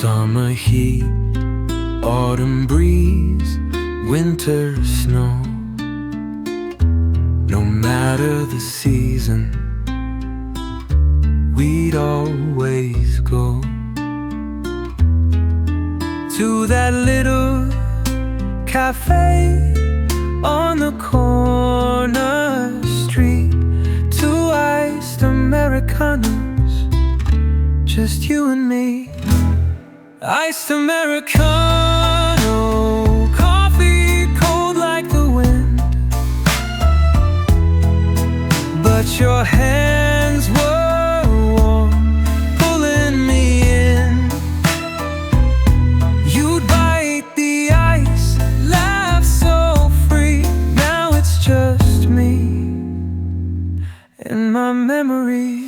Summer heat, autumn breeze, winter snow. No matter the season, we'd always go to that little cafe on the corner street. Two iced Americanos, just you and me. Iced Americano coffee, cold like the wind, but your hands were warm, pulling me in. You'd bite the ice, laugh so free. Now it's just me and my memories.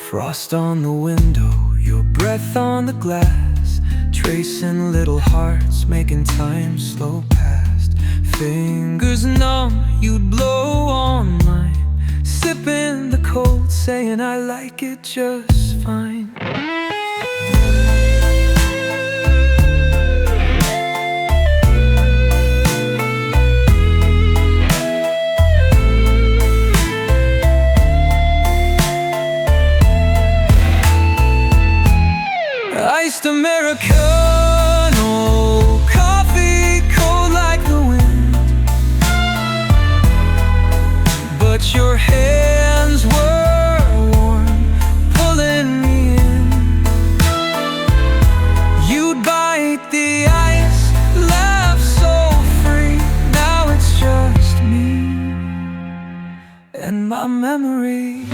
Frost on the window, your breath on the glass, tracing little hearts, making time slow past. Fingers numb, you'd blow on mine, sipping the cold, saying I like it just fine. Iced Americano coffee, cold like the wind, but your hands were warm, pulling me in. You'd bite the ice, laugh so free. Now it's just me and my memories.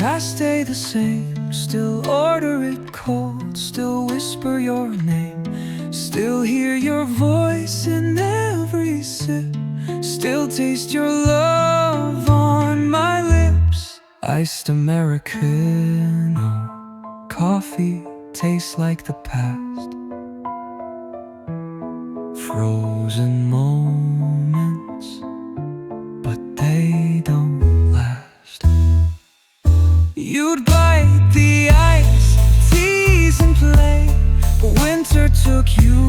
I stay the same, still order it cold, still whisper your name, still hear your voice in every sip, still taste your love on my lips. Iced Americano coffee tastes like the past, frozen moments, but they don't last. You'd bite the ice, tease and play, but winter took you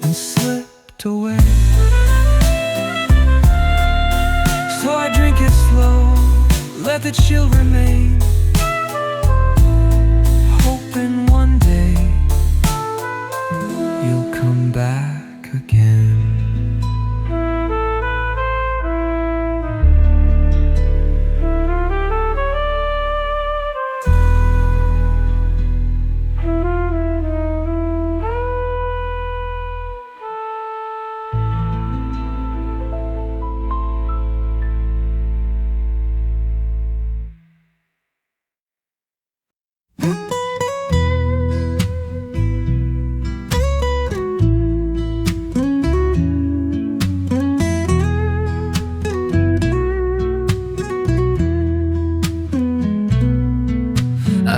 and slipped away. So I drink it slow, let the chill remain, hoping one day you'll come back again.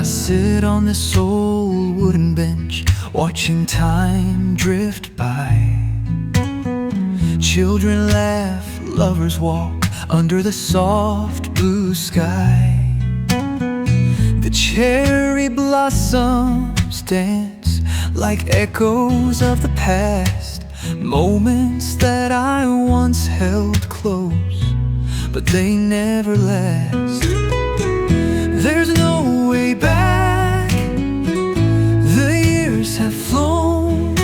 Sit on this old wooden bench, watching time drift by. Children laugh, lovers walk under the soft blue sky. The cherry blossoms dance like echoes of the past, moments that I once held close, but they never last. There's no way back, the years have flown,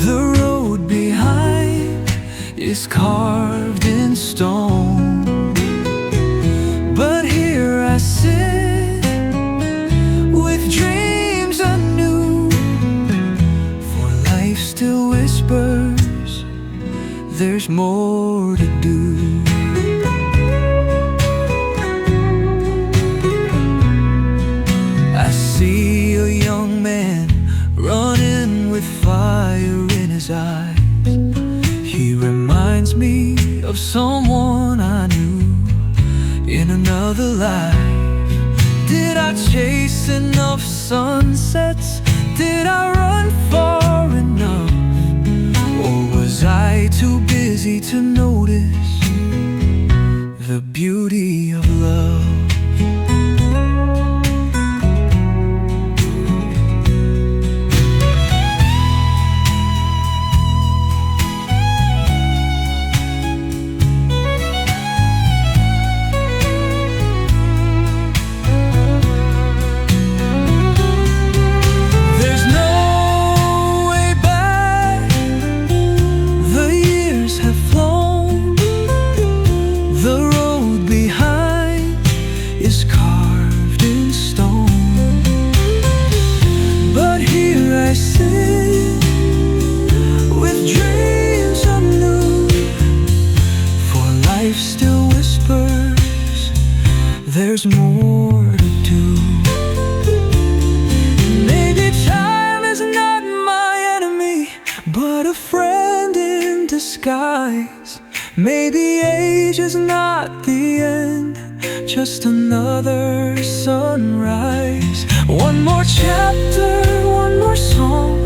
the road behind is carved in stone. But here I sit with dreams anew, for life still whispers there's more to do. See a young man running with fire in his eyes. He reminds me of someone I knew in another life. Did I I chase enough sunsets? Did I run far enough? Or was I too busy to notice the beauty of love? There's more to do. Maybe time is not my enemy, but a friend in disguise. Maybe age is not the end, just another sunrise. One more chapter, one more song,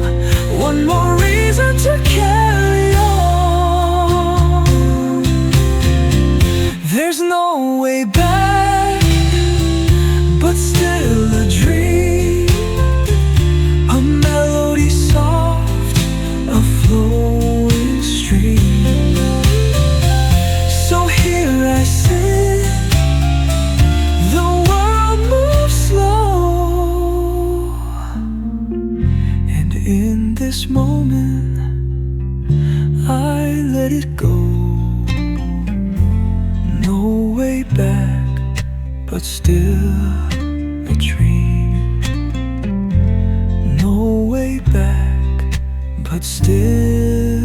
one more reason to carry on. There's no way back, but still a dream, a melody soft, a flowing stream. So here I sit, the world moves slow, and in this moment I let it go. No way back, but still a dream. No way back, but still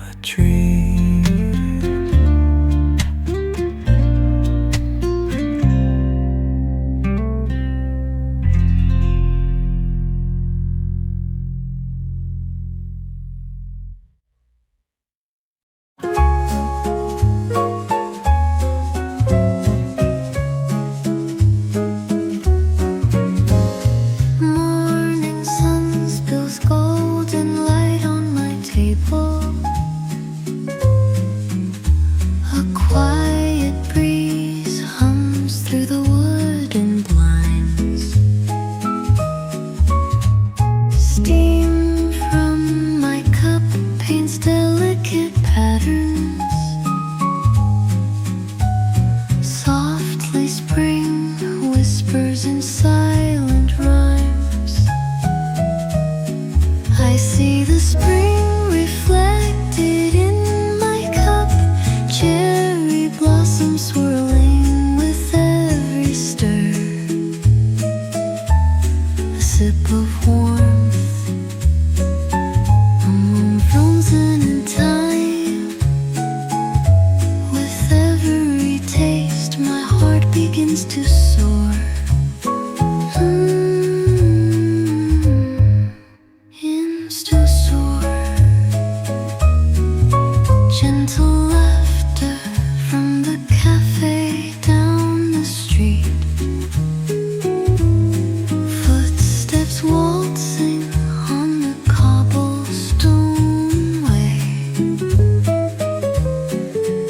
a dream.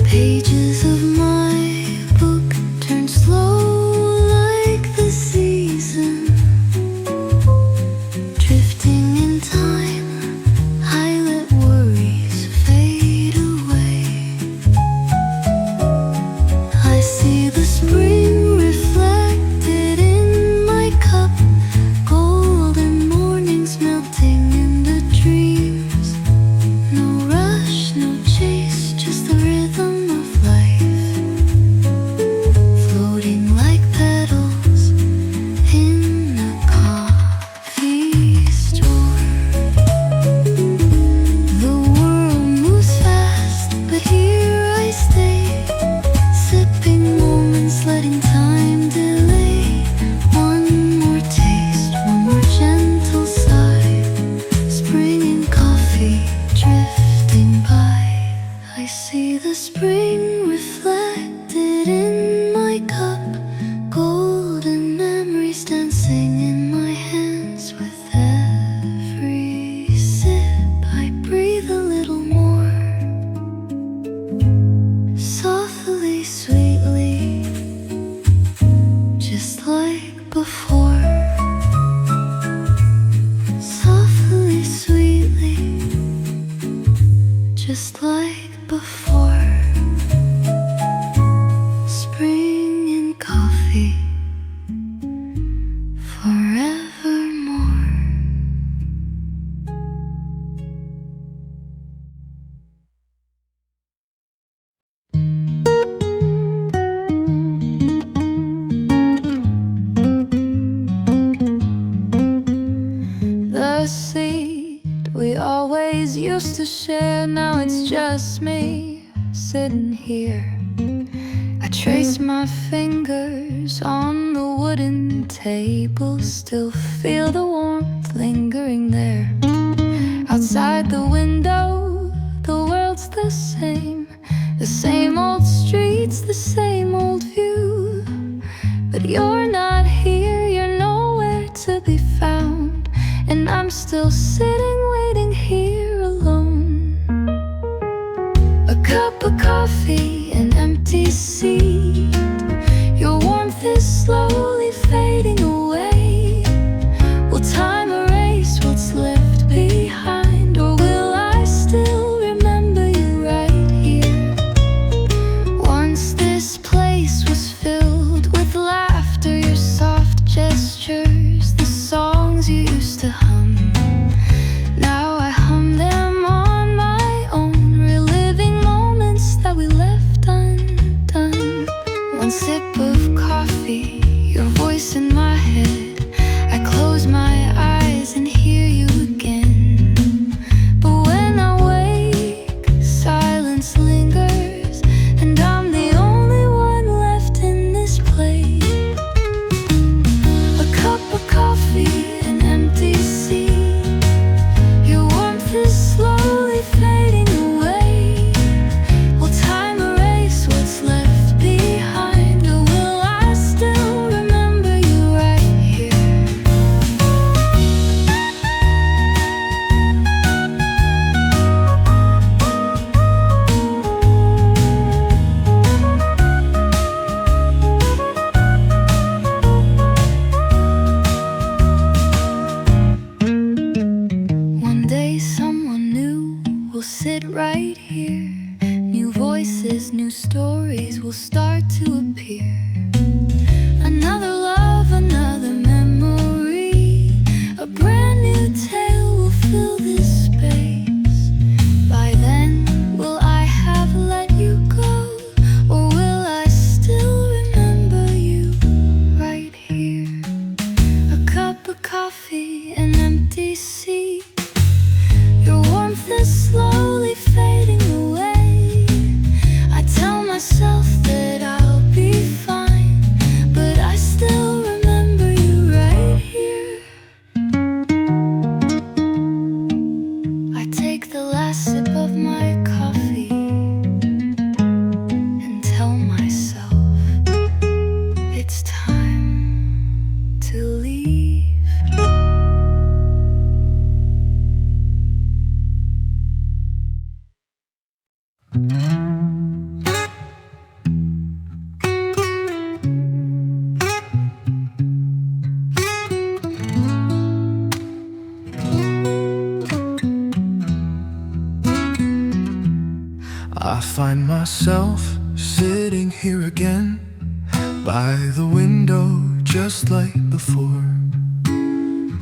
Pages of my book turn slow like before, softly, sweetly, just like before. Spring and coffee, forevermore. The seat we always used to share, now it's just me sitting here. I trace my fingers on the wooden table, still feel the warmth lingering there. Outside the window, the world's the same old streets, the same old view. But you're not here, you're nowhere to be found, and I'm still sitting, waiting here alone. A cup of coffee, an empty seat. Your warmth is slowly fading away. Will time erase what's left behind, or will I still remember you right here? Once this place was filled with laughter, your soft gestures, the songs you used to hum. Now I hum them on my own, reliving moments that we left undone. One sip of coffee, your voice in my head. I close my eyes and hear you again. But when I wake, silence lingers, and I'm the only one left in this place. A cup of coffee, an empty seat. Your warmth is slowly fading away. Will time erase what's left behind, or will I still remember you right here? One day someone new will sit right here. New voices, new stories will start to appear. Another love, another memory. A brand new tale will fill this space. By then, will I have let you go, or will I still remember you right here? A cup of coffee, an empty seat. Your warmth is slowly fading away. I tell myself that I'll be fine, but I still remember you right here. I take the last sip of my coffee and tell myself it's time to leave. I find myself sitting here again by the window just like before.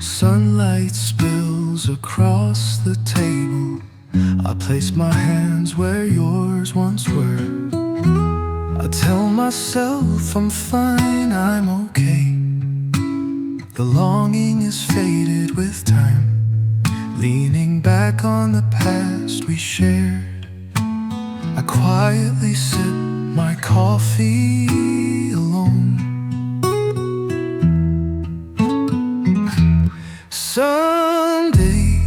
Sunlight spills across the table. I place my hands where yours once were. I tell myself I'm fine, I'm okay. The longing is faded with time, leaning back on the past we shared. I quietly sip my coffee alone. Someday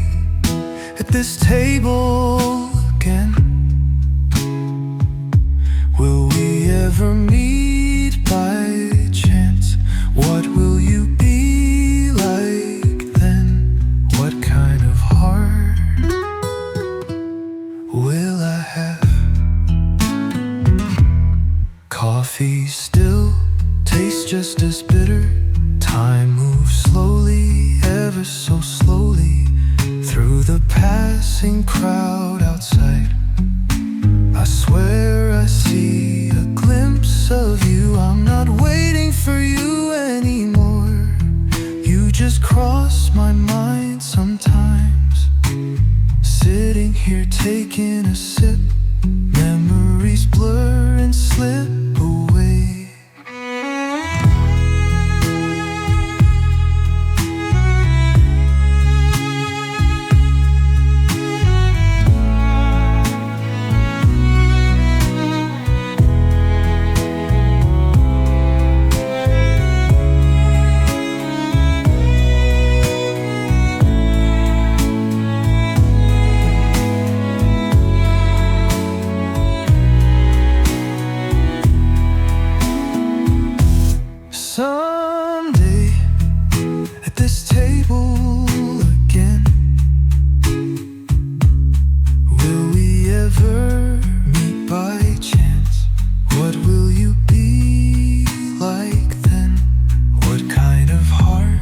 at this table again, will we ever meet by chance? What will you be like then? What kind of heart will I have? Coffee still tastes just as bitter. Time moves slowly, ever so slowly, through the passing crowd outside. I swear I see a glimpse of you. I'm not waiting for you anymore. You just cross my mind sometimes. Sitting here taking a sip, memories blur and slip away. Someday, at this table again, will we ever meet by chance? What will you be like then? What kind of heart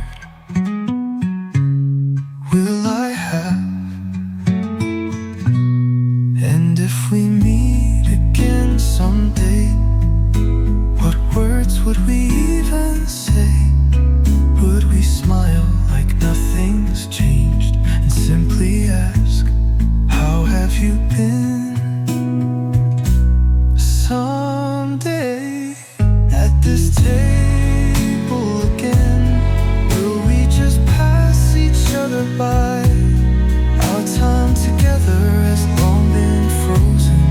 will I have? And if we meet again someday, what words would we even say? Would we smile like nothing's changed and simply ask, how have you been? Someday, at this table again, will we just pass each other by? Our time together has long been frozen,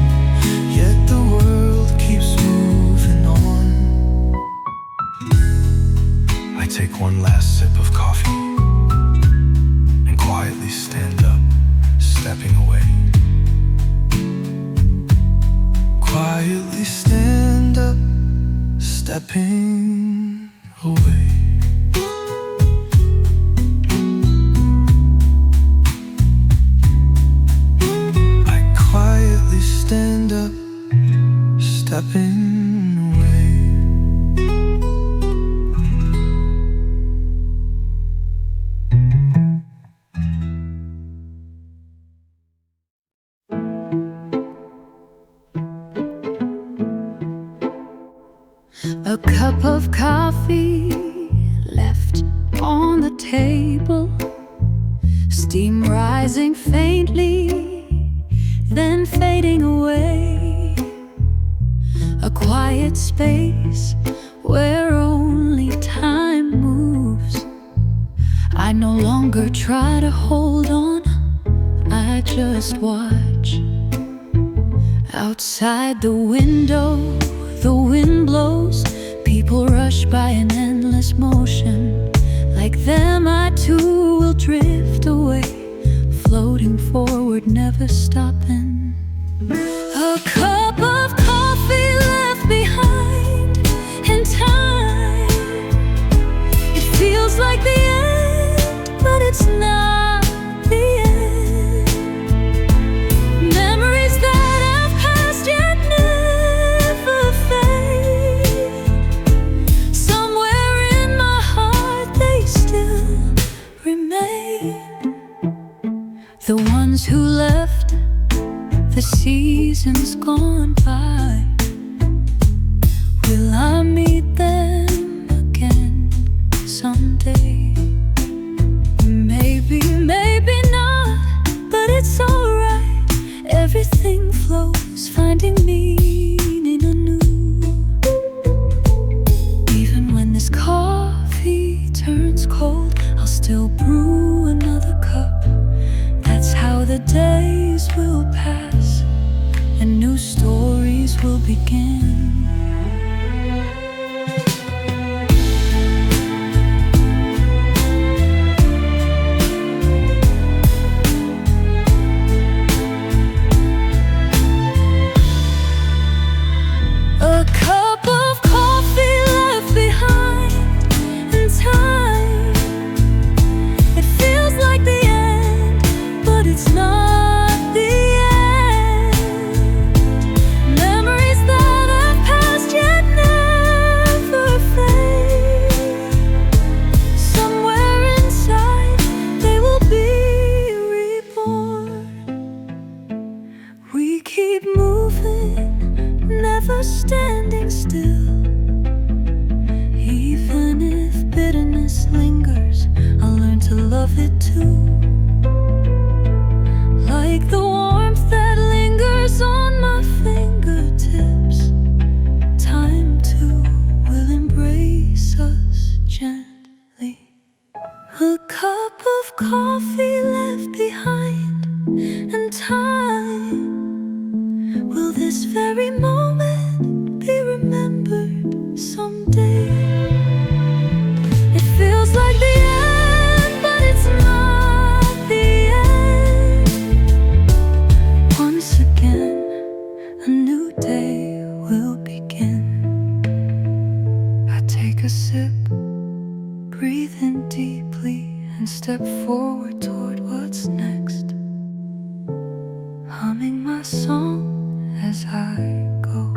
yet the world keeps moving on. I take one last sip of coffee and quietly stand up, stepping away. Quietly stand up, stepping away. I quietly stand up, stepping away. A cup of coffee left on the table, steam rising faintly, then fading away. A quiet space where only time moves. I no longer try to hold on, I just watch. Outside the window, the wind blows, people rush by in endless motion. Like them I too will drift away, floating forward, never stopping. A cup of coffee left behind in time. It feels like the end, but it's not the end. Memories that have passed yet never fade. Somewhere in my heart they still remain. The ones who left, the seasons gone by. Will I meet them again someday? Maybe, maybe not, but it's alright. Everything flows, finding meaning anew. Even when this coffee turns cold, I'll still brew another cup. That's how the days will pass and new stories will begin. A cup of coffee left behind in time. It feels like the end, but it's not the end. Memories that sadness lingers, I learn to love it too. Like the warmth that lingers on my fingertips, time too will embrace us gently. A cup of coffee left behind, and time, will this very moment be remembered someday? It feels like the end, but it's not the end. Once again, a new day will begin. I take a sip, breathe in deeply, and step forward toward what's next, humming my song as I go.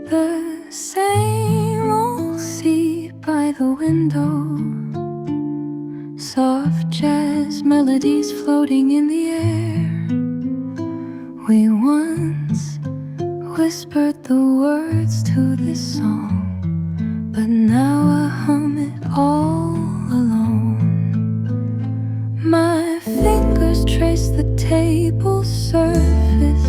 The same old seat by the window, soft jazz melodies floating in the air. We once whispered the words to this song, but now I hum it all alone. My fingers trace the table's surface,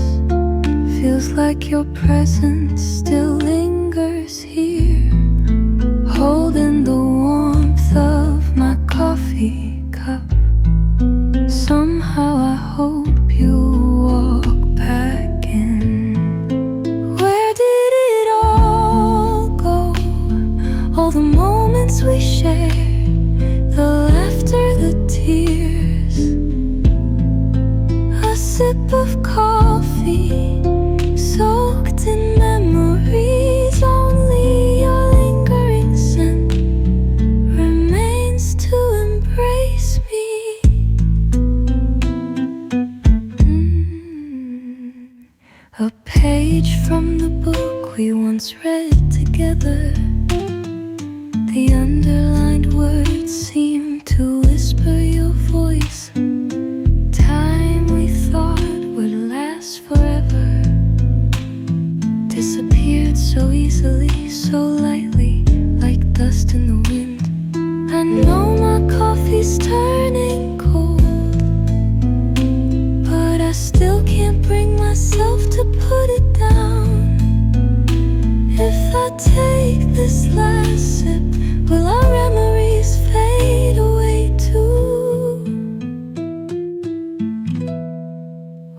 feels like your presence still lingers here, holding the warmth of my coffee cup. Somehow I hope you walk back in. Where did it all go? All the moments we shared, the laughter, the tears. A sip of coffee soaked in memories. Only your lingering scent remains to embrace me. A page from the book we once read together. The underlined words seem to whisper your voice. Time we thought would last forever disappeared so easily, so lightly, like dust in the wind. I know my coffee's turning cold, but I still can't bring myself to put it down. If I take this last sip, will our memories fade away too?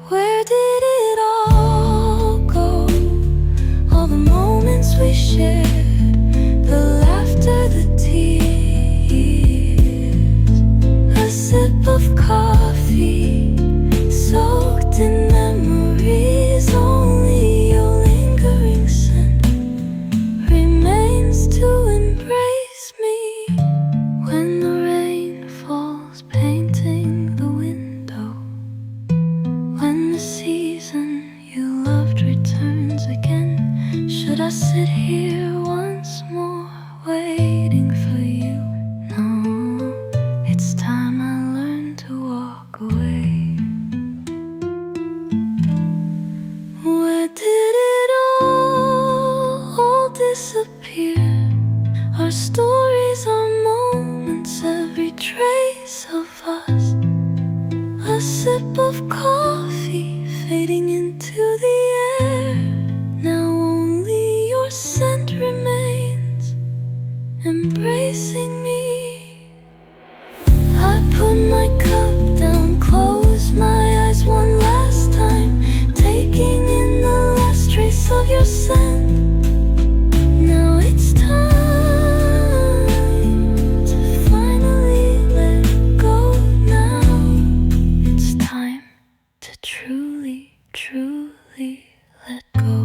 Where did it all go? All the moments we shared, the laughter, the tears. A sip of coffee soaked in memories. Only your lingering scent remains to embrace me. When the rain falls painting the window, when the season you loved returns again, should I sit here once more waiting for you? No, it's time I learned to walk away. Where did it all disappear? Our stories, our moments, every trace of us. A sip of coffee fading into the air. Now only your scent remains, embracing me. I put my cup down, close my eyes one last time, taking in the last trace of your scent. Now it's time to finally let go. Now it's time to truly, truly let go.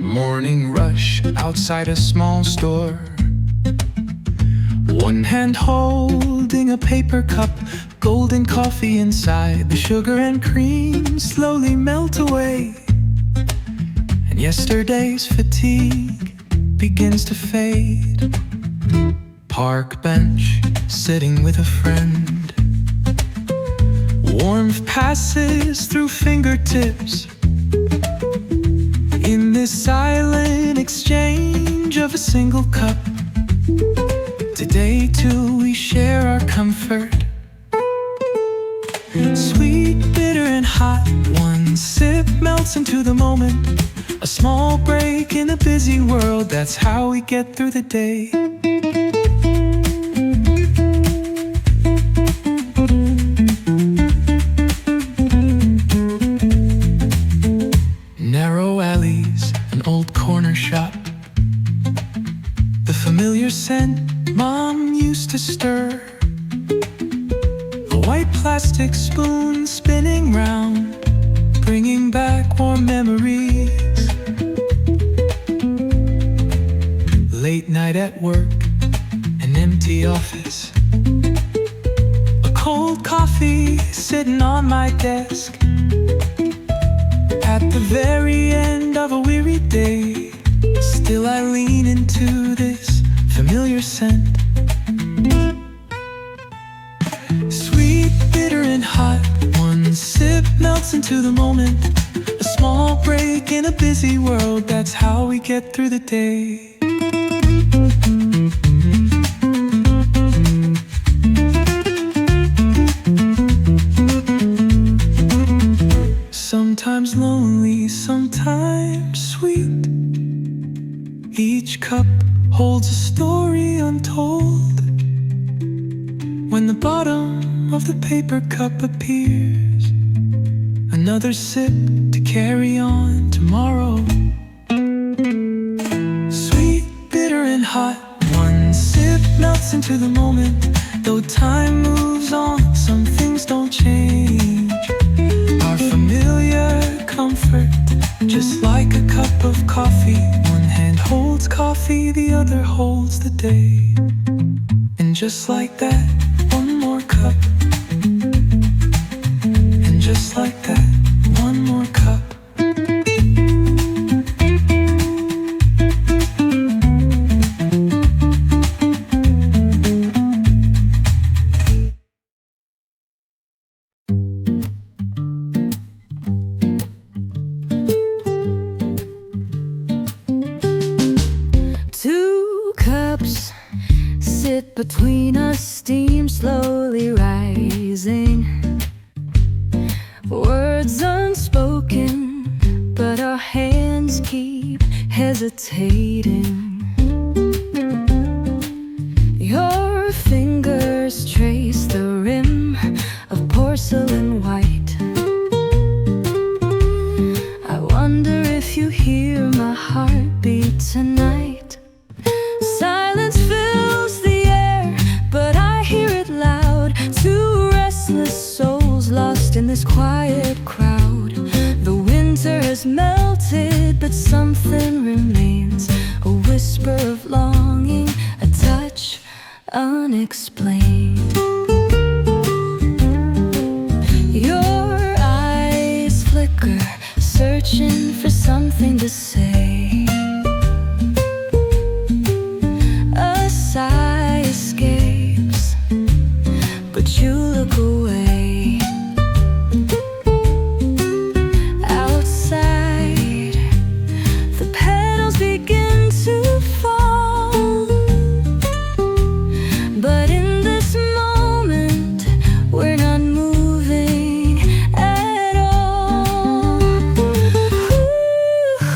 Morning rush outside a small store, one hand holding holding a paper cup, golden coffee inside. The sugar and cream slowly melt away, and yesterday's fatigue begins to fade. Park bench, sitting with a friend. Warmth passes through fingertips in this silent exchange of a single cup. Today too we share our comfort. Sweet, bitter and hot, one sip melts into the moment. A small break in a busy world, that's how we get through the day. Narrow alleys, an old corner shop. The familiar scent Mom used to stir. A white plastic spoon spinning round, bringing back warm memories. Late night at work, an empty office. A cold coffee sitting on my desk. At the very end of a weary day, still I lean into this familiar scent. Sweet, bitter and hot, one sip melts into the moment. A small break in a busy world, that's how we get through the day. Sometimes lonely, sometimes sweet. Each cup holds a story untold. When the bottom of the paper cup appears, another sip to carry on tomorrow. Sweet, bitter and hot, one sip melts into the moment. Though time moves on, some things don't change. Our familiar comfort, just like a cup of coffee. One hand holds coffee, the other holds the day. And just like that, one more cup. And just like that, one more cup. Sit between us, steam slowly rising. Words unspoken, but our hands keep hesitating. Your fingers trace the rim of porcelain white. I wonder if you hear my heartbeat tonight. Silence fills the air, but I hear it loud. Two restless souls lost in this quiet crowd. The winter has melted, but something remains. A whisper of longing, a touch unexplained. Your eyes flicker, searching for something to say. Sigh escapes, but you look away. Outside, the petals begin to fall. But in this moment, we're not moving at all.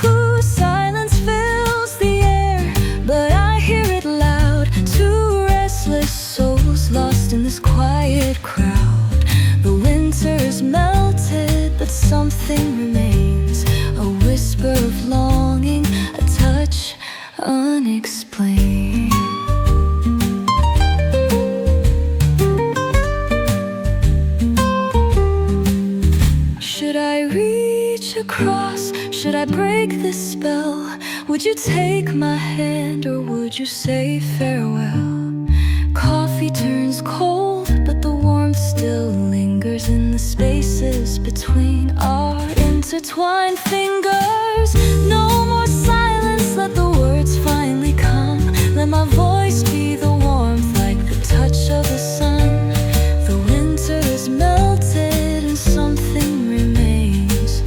Ooh, silence fills the air, but I hear it loud. Two restless souls lost in this quiet crowd. The winter is melted, but something remains. A whisper of longing, a touch unexplained. Should I reach across? Should I break this spell? Would you take my hand, or would you say farewell? Coffee turns cold, intertwined fingers. No more silence, let the words finally come. Let my voice be the warmth, like the touch of the sun. The winter is melted and something remains.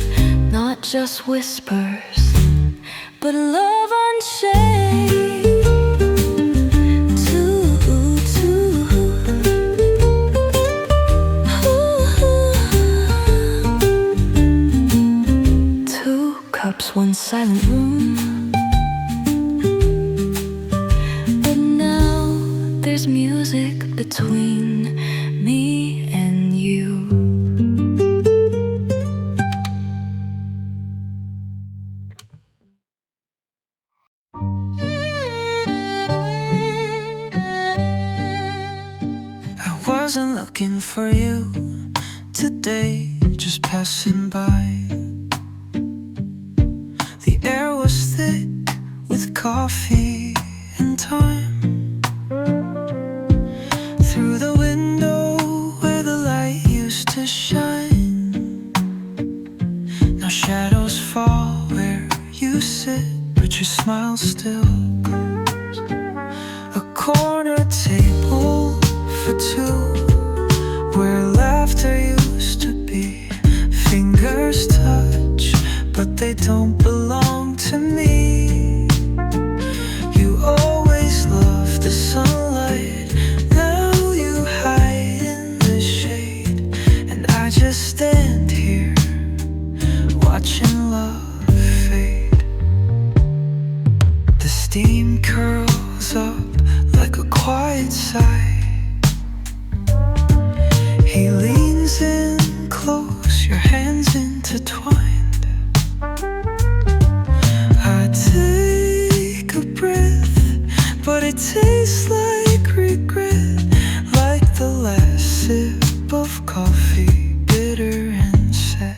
Not just whispers, but love unchained. One silent room, but now there's music between me and you. I wasn't looking for you today, just passing by. The air was thick with coffee and time. Through the window where the light used to shine, now shadows fall where you sit, but your smile still grows. A corner table for two, where laughter used to be. Fingers touch, but they don't belong to me. You always loved the sunlight, now you hide in the shade. And I just stand here, watching love fade. The steam curls up like a quiet sigh. He leans in close, your hands intertwined. I take a breath, but it tastes like regret, like the last sip of coffee, bitter and sad.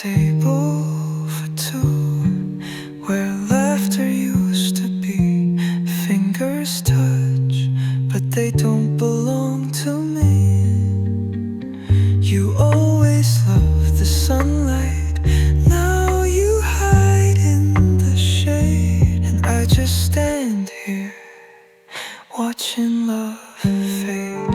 Table for two, where laughter used to be. Fingers touch, but they don't belong to me. You always loved the sunlight, now you hide in the shade. And I just stand here, watching love fade.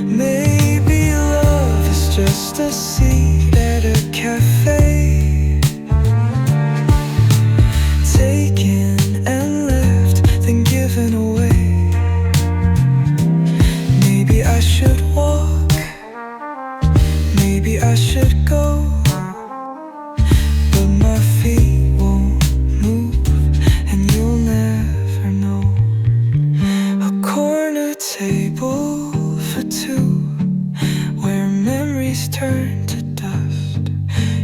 Maybe love is just a seed at a cafe, taken and left, then given away. Maybe I should walk, maybe I should go, but my feet won't move, and you'll never know. A corner table for two, where memories turn to dust.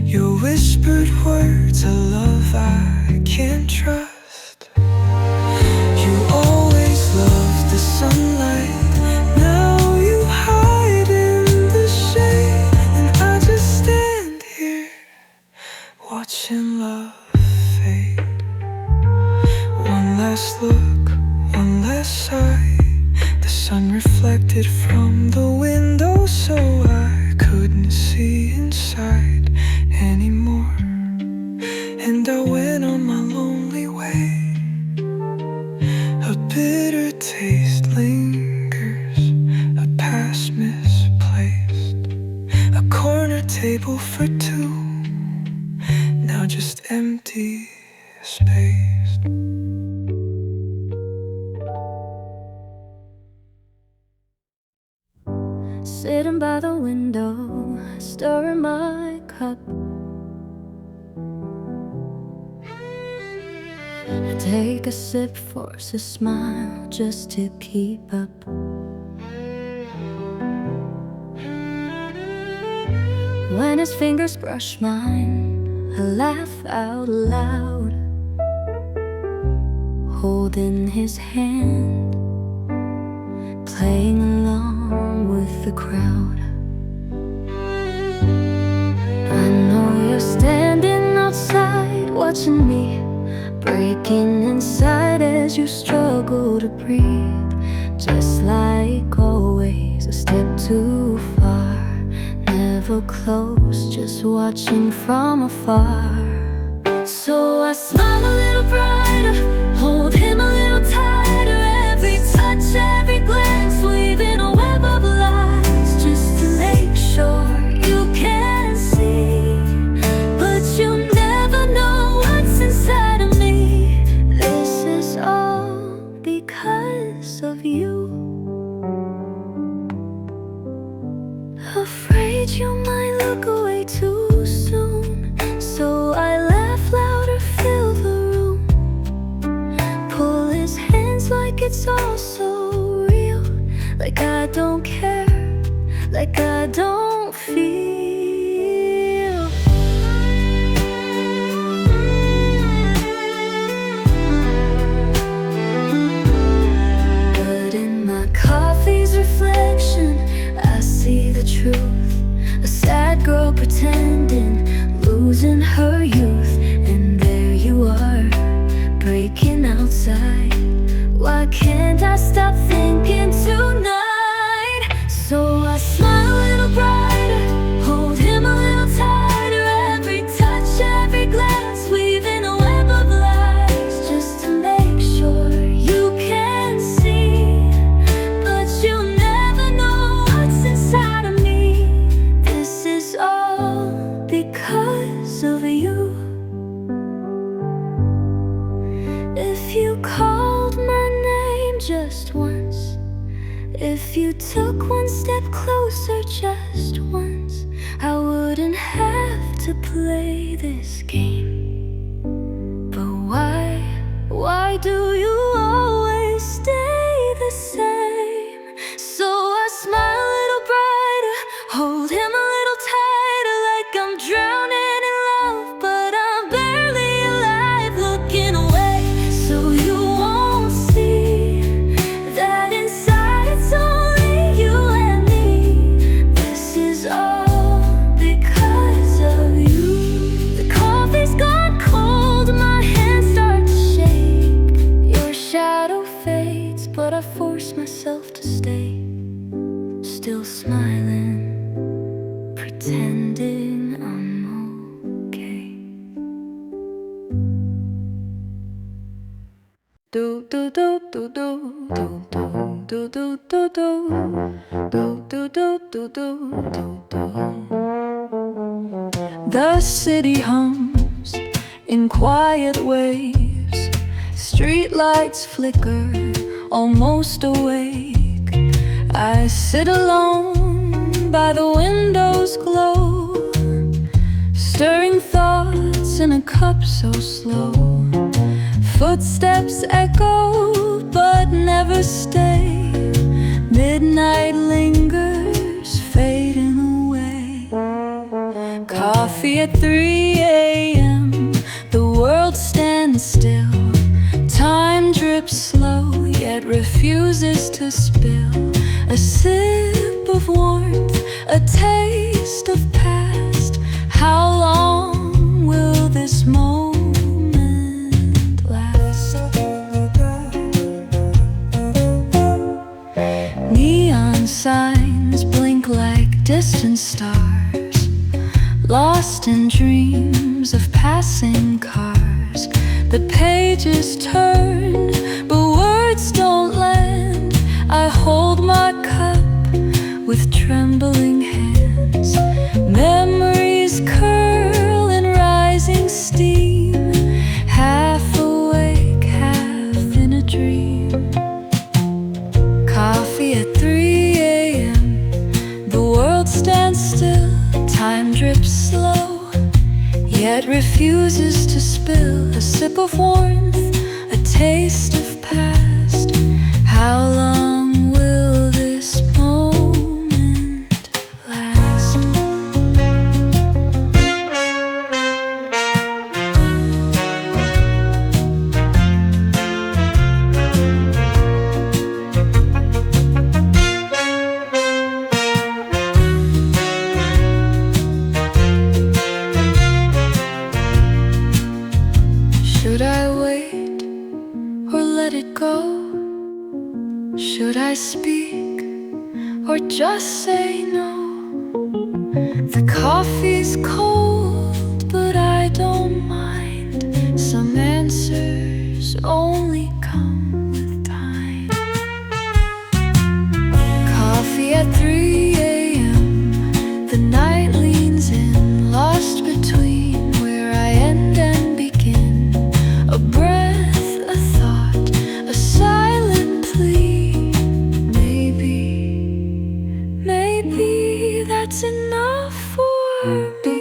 Your whispered words, a love I can't trust. You always loved the sunlight, now you hide in the shade. And I just stand here, watching love fade. One last look, one last sigh. The sun reflected from the window, so I couldn't see inside anymore. And I went on my lonely way. A bitter taste lingers, a past misplaced. A corner table for two, now just empty space. Sitting by the window, stirring my cup. I take a sip, force a smile just to keep up. When his fingers brush mine, I laugh out loud, holding his hand, playing along with the crowd. I know you're standing outside watching me, breaking inside as you struggle to breathe. Just like always, a step too far, never close, just watching from afar. So I smile a little brighter, hold him a little tighter. Every touch, every glance, weaving a web of lies, just to make sure you can see. But you never know what's inside of me. This is all because of you. Afraid you might look away too soon, so I laugh louder, fill the room, pull his hands like it's all so real, like I don't care, like I don't feel. But in my coffee's reflection, I see the truth. A sad girl pretending, losing her youth. And there you are, breaking outside. Why can't I stop thinking tonight? So I smile a little brighter, hold him a little tighter. Every touch, every glance, weaving a web of lies, just to make sure you can see. But you never know what's inside of me. This is all because of you. If you called my name just once, if you took one step closer just once, I wouldn't have to play this game. But why do you always stay the same? So I smile a little brighter, hold him a little tighter, like I'm drowning in love, but I'm barely alive, looking away so you won't see that inside it's only you and me. This is all because of you. The coffee's gone cold, my hands start to shake. Your shadow fades, but I force myself to stay, still smiling, pretending I'm okay. Do do do do do do do do do do do do do do do do. The city hums in quiet waves, streetlights flicker, almost awake. I sit alone by the window's glow, stirring thoughts in a cup so slow. Footsteps echo but never stay. Midnight lingers, fading away. Coffee at 3 a.m., the world stands still. Time drips slow, yet refuses to spill. A sip of warmth, a taste of past. How long will this moment last? Neon signs blink like distant stars, lost in dreams of passing cars. The pages turn, but words don't land. I hold my cup with trembling hands. Memories curl in rising steam, half awake, half in a dream. Coffee at 3 a.m., the world stands still. Time drips slow, yet refuses to spill. A sip of warmth, a taste of past. How long will this moment last? or just say no. The coffee's cold, but I don't mind. Some answers only come with time. Coffee at 3 a.m. The night leans in, lost between where I end and begin. A breath, a thought, a silent plea. Maybe that's enough for me.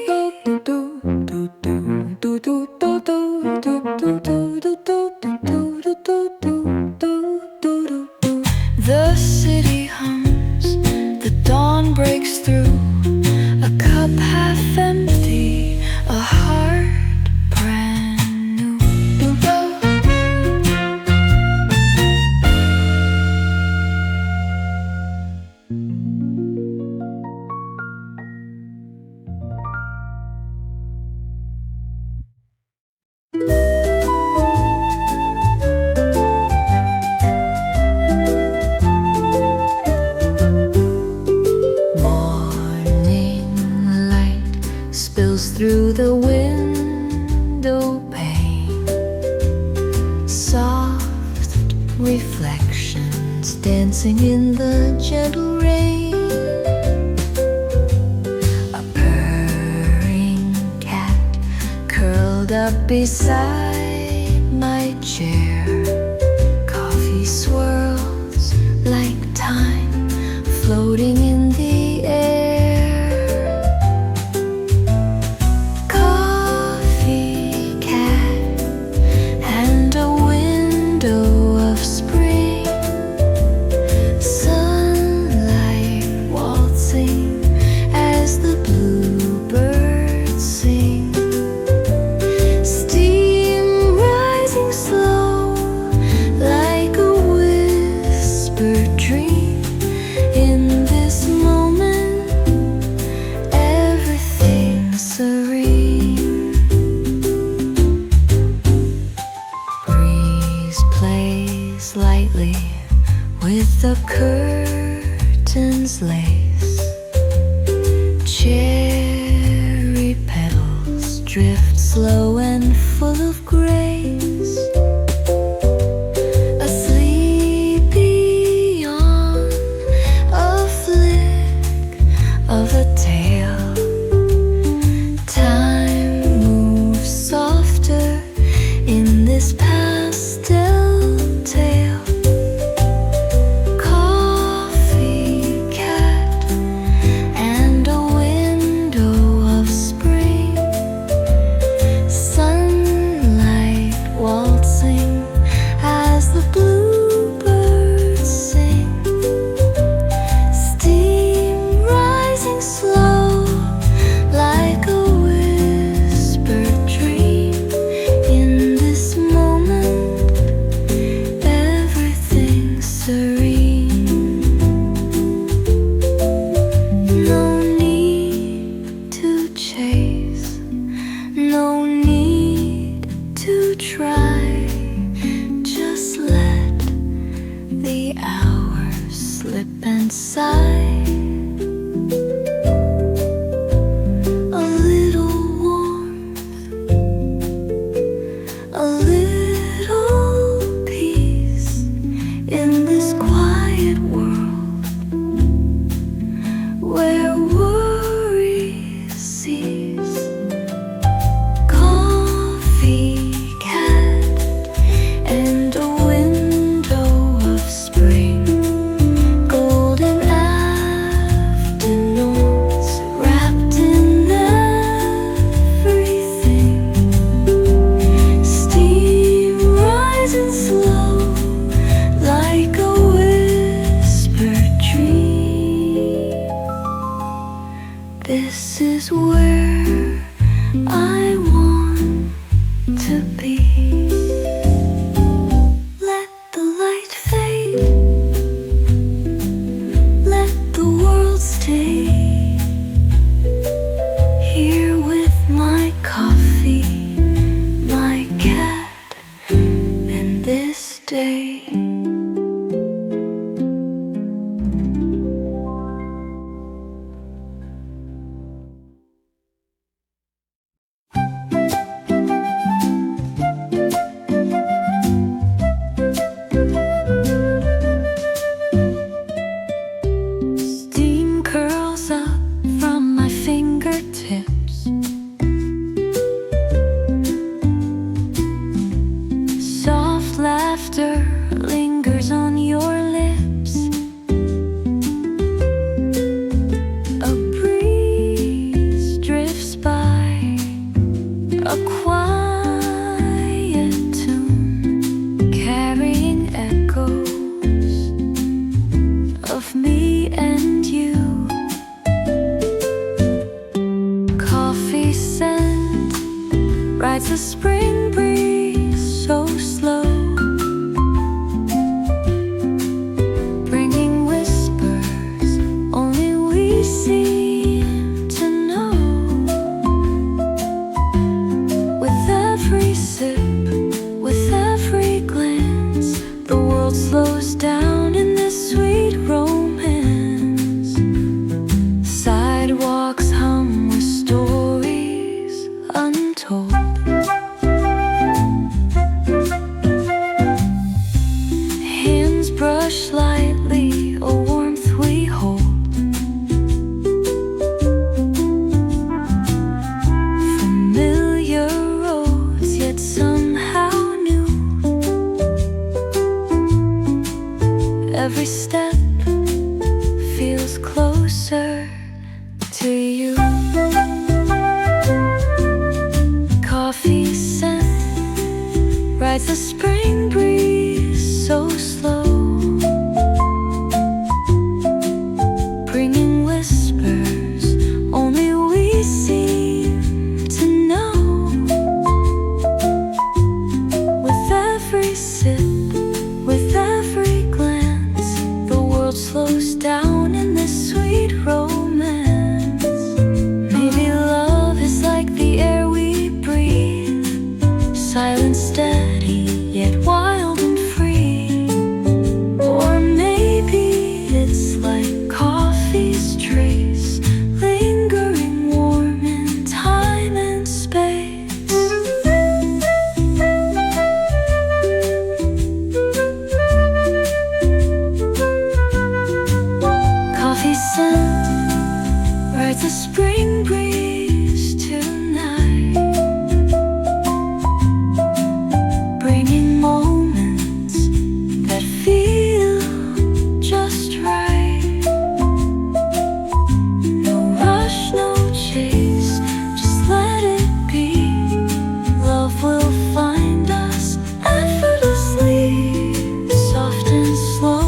The city hums, the dawn breaks through. A cup half empty, a heart brand new. Morning light spills through the window pane. Soft reflections dancing in the gentle rain. A purring cat curled up beside my chair. Coffee swirls like time floating in the air. Coffee cat and a window of spring. Sunlight waltzing as the bluebirds sing. Steam rising slow like a whispered dream. In this moment, everything's serene. Breeze plays lightly with the curtains lace. Cherry petals drift slow and full of grace. A sleepy yawn, a flick of a tail. Time moves softer in this pastel tale. Coffee cat and a window of spring. Sunlight waltzing as the bluebirds sing. Steam rising slow like a whispered dream. In this moment, everything's serene. No need to chase, no need to try. Just let the hours slip and sigh. A little warmth, a little peace in this quiet world where worries cease. Coffee cat and a window of spring. Golden afternoons wrapped in everything. Steam rising slow like a whispered dream. This is where I want to be. Let the light fade. Let the world stay here with my coffee, my cat, and this day. Coffee scent rides the spring breeze so slow, bringing whispers only we seem to know. With every sip, with every glance, the world slows down in this sweet romance. Sidewalks hum with stories untold. Hands brush lightly, a warmth we hold. Familiar roads, yet somehow new. Every step feels closer to you. Coffee scent rides the spring breeze so slow, bringing whispers only we seem to know. With every sip, with every glance, the world slows down in this sweet romance. Maybe love is like the air we breathe, silent, steady, yet wild and free. Or maybe it's like coffee's trace, lingering warm in time and space. Coffee scent rides the spring breeze tonight, bringing moments that feel just right. No rush, no chase, just let it be. Love will find us effortlessly, soft and slow.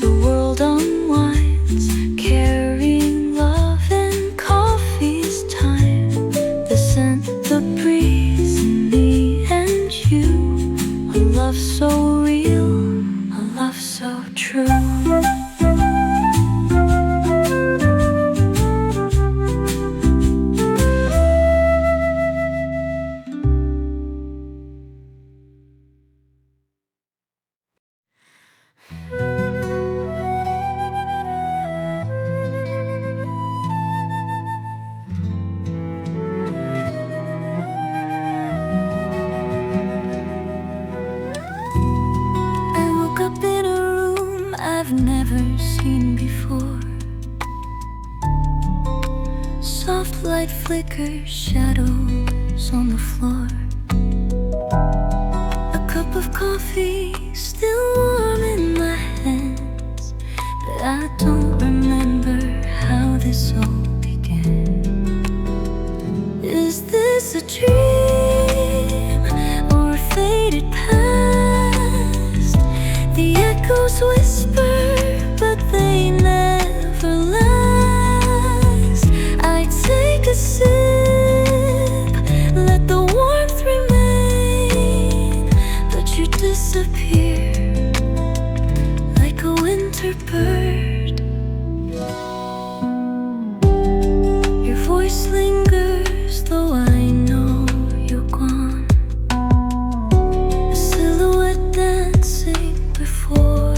The world unwinds, carrying love in coffee's time. The scent, the breeze, me and you. A love so real, a love so true. I woke up in a room I've never seen before. Soft light flickers, shadows on the floor. A cup of coffee still warm in my hands, but I don't remember how this all began. Is this a dream or a faded past? The echoes whisper, but they never last. I take a sip, let the warmth remain, but you disappear like a winter bird. Your voice lingers, though I know you're gone. A silhouette dancing before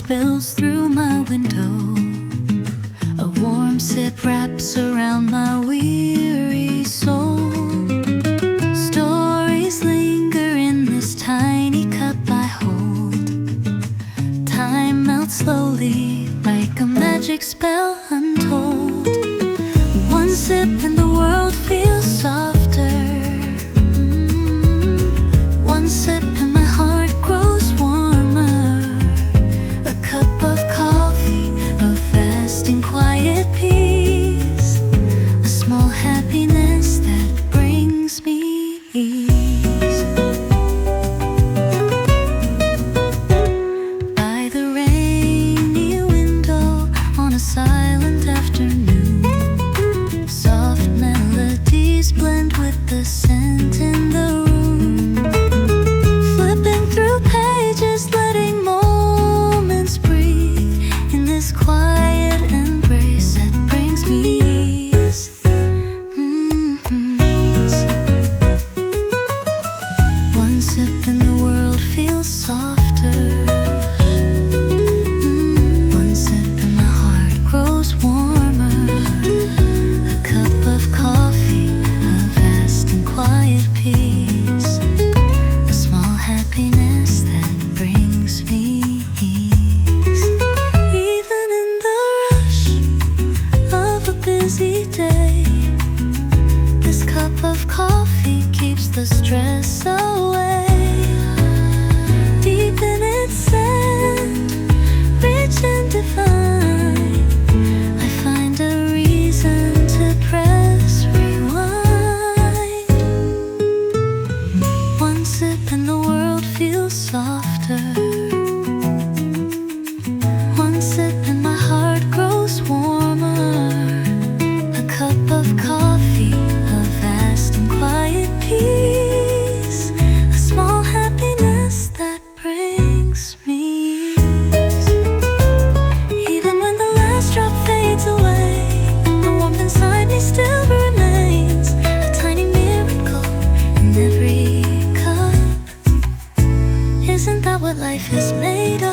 spills through my window. A warm sip wraps around my weary soul. Stories linger in this tiny cup I hold. Time melts slowly like a magic spell untold. One sip and the world feels softer. One sip and my heart grows warmer. A cup of coffee, a vast and quiet peace. A small happiness that brings me ease. By the rainy window on a silent afternoon, soft melodies blend with the scent in the room. Flipping through pages, letting moments breathe in this quiet embrace that brings me ease. One sip and the world feels softer. One sip and my heart grows warmer. A cup of coffee, a vast and quiet peace. A small happiness that brings me ease. Even in the rush of a busy day, this cup of coffee keeps the stress away. Deep in its scent, rich and divine, I find a reason to press rewind. One sip and the world feels softer. One sip and my heart grows warmer. A cup of coffee, a vast and quiet peace. A small happiness that brings me ease. Even when the last drop fades away, the warmth inside me still remains. A tiny miracle in every cup. Isn't that what life is made of?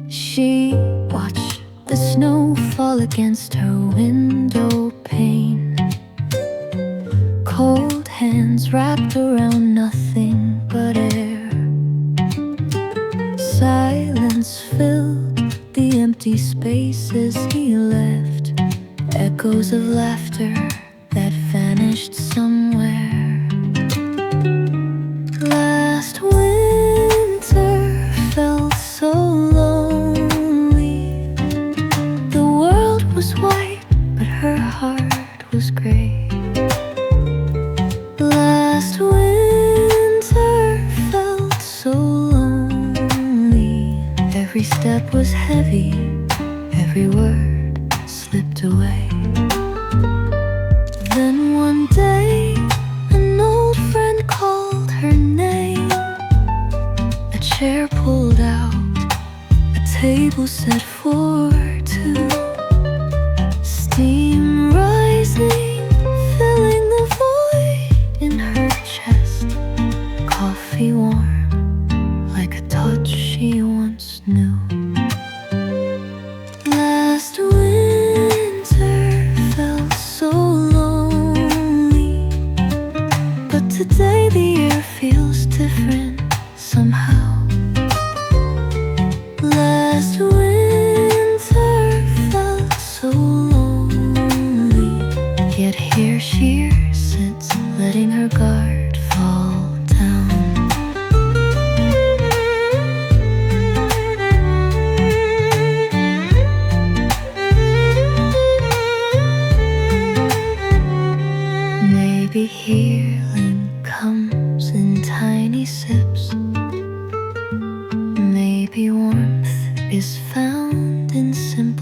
She watched the snow fall against her window pane. Cold hands wrapped around nothing but air. Silence filled the empty spaces he left. Echoes of laughter that vanished somewhere. Last winter felt so lonely. The world was white, but her heart was gray. Last winter felt so lonely. Every step was heavy, every word slipped away. Then one day, an old friend called her name. A chair pulled out, a table set for two. Steam rising, filling the void in her chest. Coffee warm, like a touch she once knew. Last winter felt so lonely, but today the air feels different somehow. Last winter felt so lonely, yet here she sits, letting her guard fall down. Maybe healing comes in tiny sips. Maybe warmth is found in simple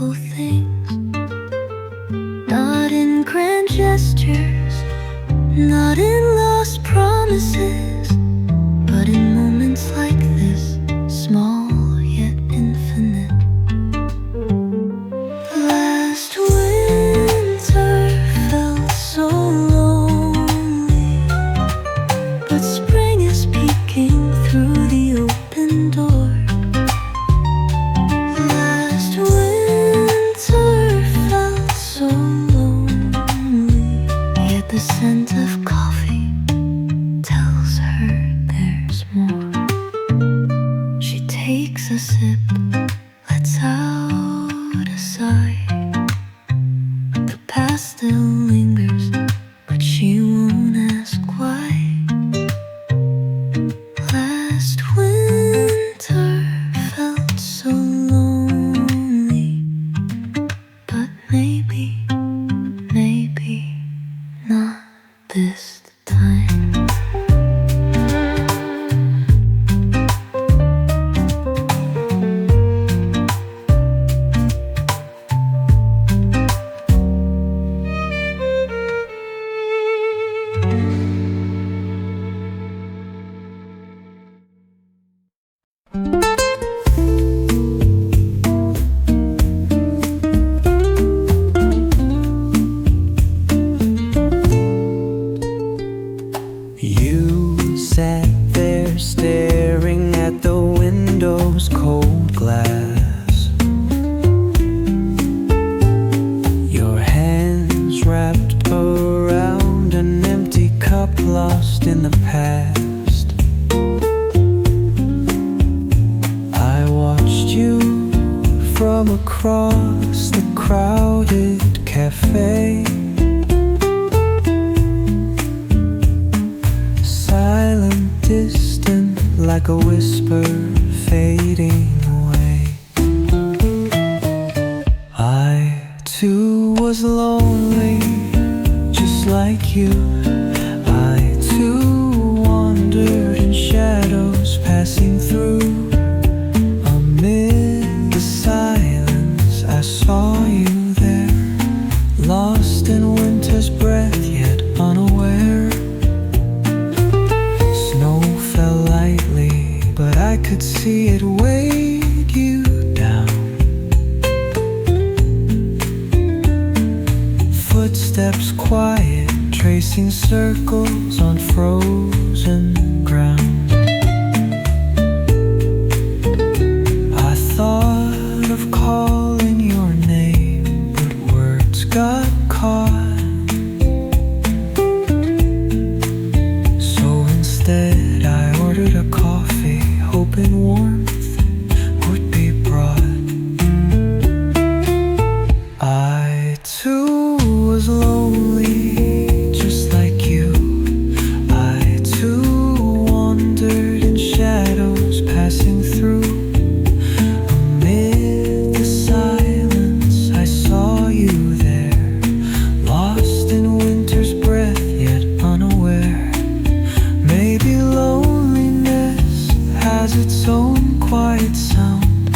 takes a sip, lets out a sigh. The past still lingers, but she won't ask why. Last winter felt so lonely, but maybe not this time. You sat there staring at the window's cold glass, your hands wrapped around an empty cup lost in the past. I watched you from across the crowded cafe, silent, distant, like a whisper fading away. I too was lonely, just like you. I too wandered in shadows, passing through. Amid the silence, I saw you there, lost in winter's breath, yet unaware. Snow fell lightly, but I could see it weighed you down. Footsteps quiet, tracing circles on frozen ground. I thought of calling your name, but words got caught. So instead I ordered a coffee, hoping warmth would be brought. I too was lonely, just like you. I too wandered in shadows, passing through. Amid the silence, I saw you there, lost in winter's breath, yet unaware. Maybe loneliness has its own quiet sound,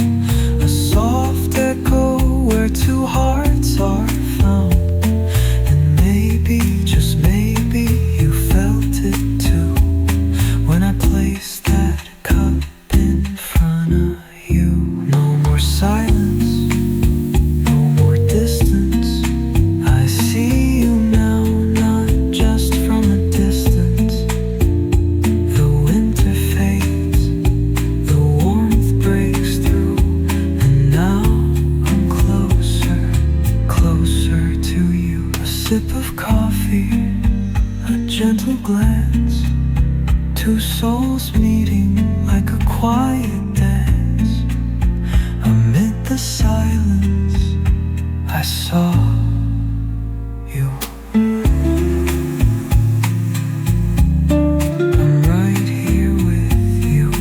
a soft echo where two hearts are found. And maybe, just maybe, you felt it too, when I placed that cup in front of you. No more silence, no more distance. I see you now, not just from a distance. The winter fades, the warmth breaks through, and now I'm closer, closer to you. A sip of coffee, a gentle glance, two souls meeting like a quiet dance. Amid the silence, I saw you. I'm right here with you.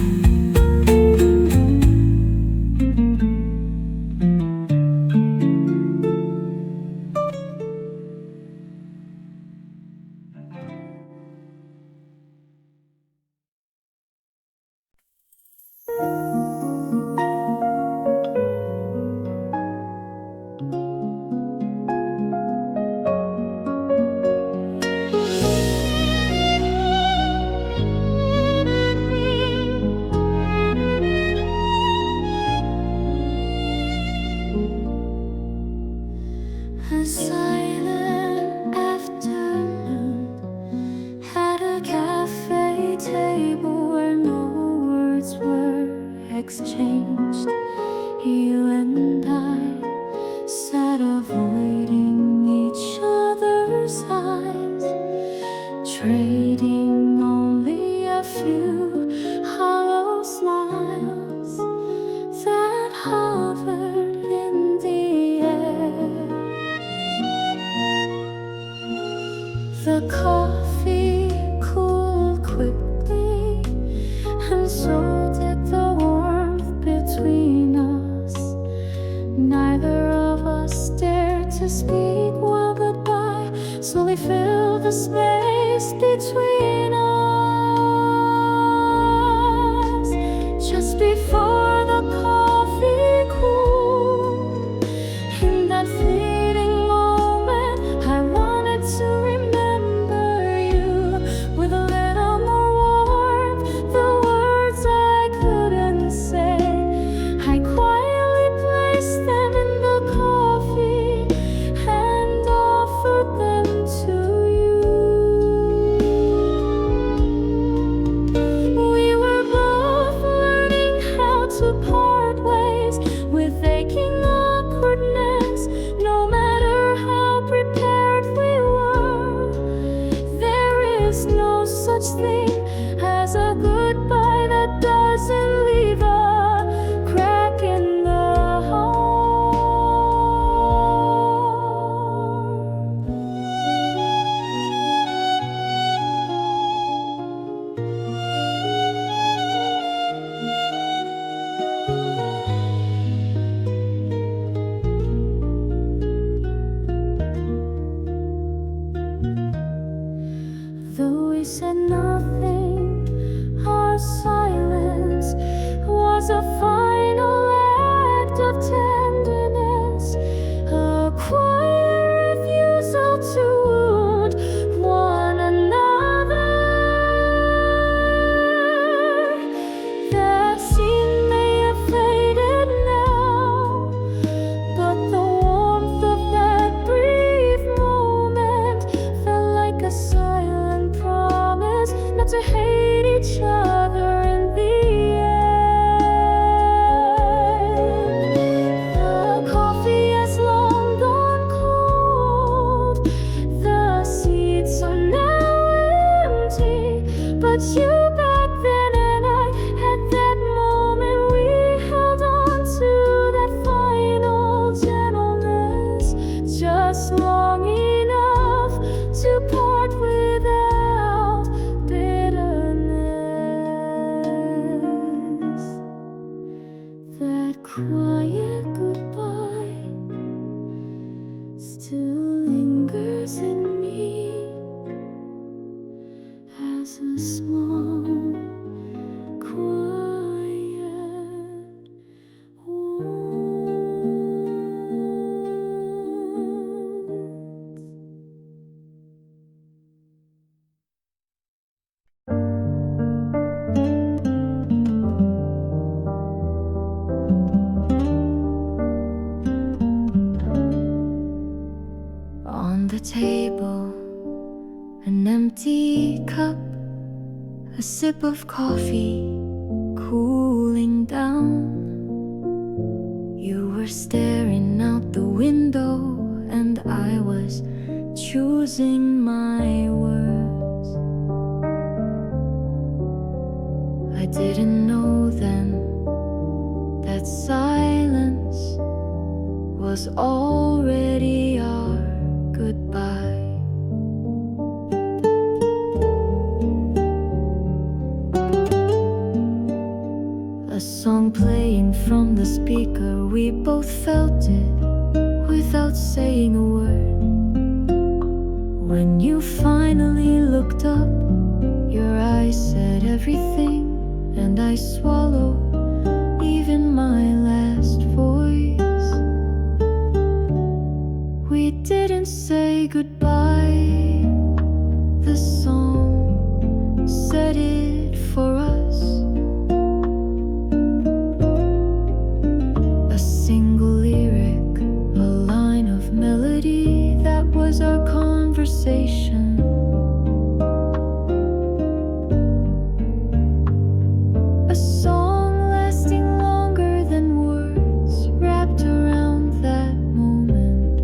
A silent afternoon, had a cafe table where no words were exchanged. You and I sat avoiding each other's eyes, trading only a few hollow smiles. between us. Neither of us dared to speak while goodbye slowly filled the space between us. Just before the coffee cooled, in that fleeting moment, I wanted to remember you with a little more warmth. The words I couldn't say, I quietly placed them in the coffee and offered them to you. We were both learning how to part ways with aching awkwardness. No matter how prepared we were, there is no such thing as a goodbye that doesn't leave a crack in the heart. Though we said nothing, our silence was a final act of tenderness, a quiet refusal to wound one another. That scene may have faded now, but the warmth of that brief moment felt like a silent promise not to hate each other in the end. The coffee has long gone cold, the seats are now empty, but you back then and I, at that moment, we held on to that final gentleness just long enough to part without bitterness. That quiet goodbye still lingers in me as a small, quiet warmth. On the table, an empty cup, a sip of coffee cooling down. You were staring out the window, and I was choosing my words. I didn't know then that silence was already our goodbye. A song playing from the speaker, we both felt it without saying a word. When you finally looked up, your eyes said everything, and I swallowed even my last voice. We didn't say goodbye, the song said it for us. A single lyric, a line of melody, that was our conversation. A song lasting longer than words, wrapped around that moment.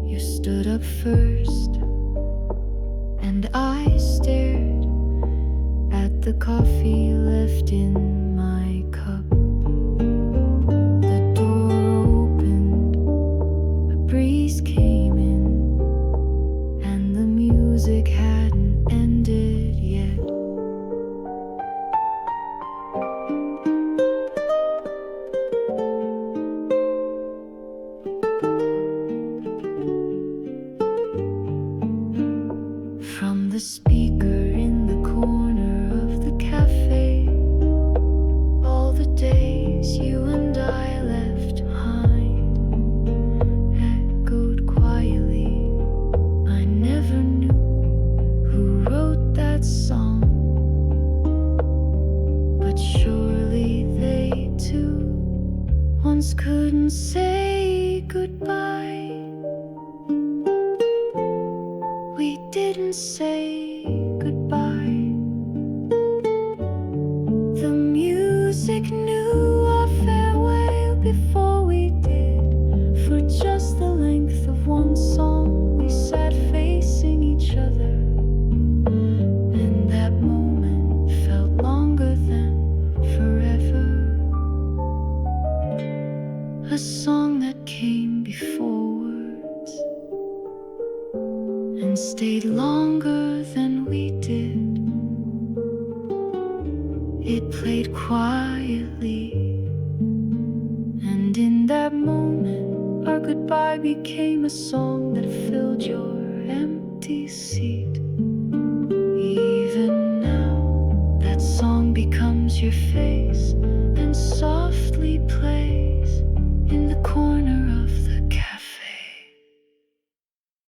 You stood up first, and I stared at the coffee left in my cup. The door opened, a breeze came in, and the music hadn't ended yet. but surely they too once couldn't say goodbye. We didn't say goodbye. The music knew our farewell before we did. For just the length of one song, we sat facing each other. And that moment felt longer than forever. A song that came before words and stayed longer than we did. It played quietly, and in that moment our goodbye became a song that filled your empty seat. Even now that song becomes your face and soft